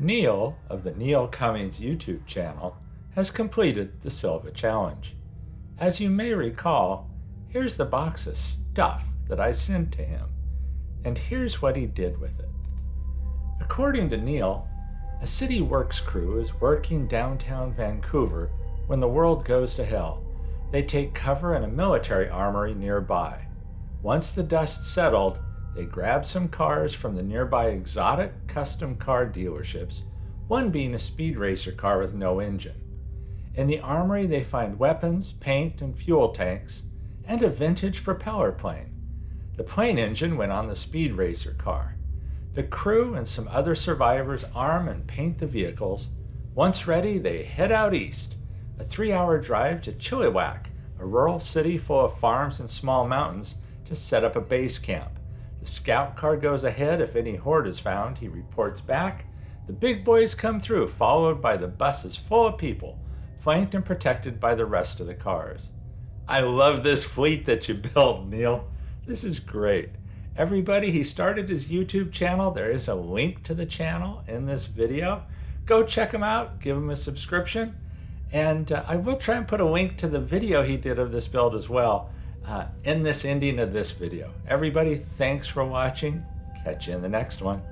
Neil of the Neil Cummings YouTube channel has completed the Silva Challenge. As you may recall, here's the box of stuff that I sent to him, and here's what he did with it. According to Neil, a city works crew is working downtown Vancouver when the world goes to hell. They take cover in a military armory nearby. Once the dust settled, they grab some cars from the nearby exotic custom car dealerships, one being a speed racer car with no engine. In the armory, they find weapons, paint, and fuel tanks, and a vintage propeller plane. The plane engine went on the speed racer car. The crew and some other survivors arm and paint the vehicles. Once ready, they head out east, a 3-hour drive to Chilliwack, a rural city full of farms and small mountains, to set up a base camp. The scout car goes ahead. If any horde is found, he reports back. The big boys come through, followed by the buses full of people, flanked and protected by the rest of the cars. I love this fleet that you built, Neil. This is great. Everybody, he started his YouTube channel. There is a link to the channel in this video. Go check him out, give him a subscription, and I will try and put a link to the video he did of this build as well in this ending of this video. Everybody, thanks for watching. Catch you in the next one.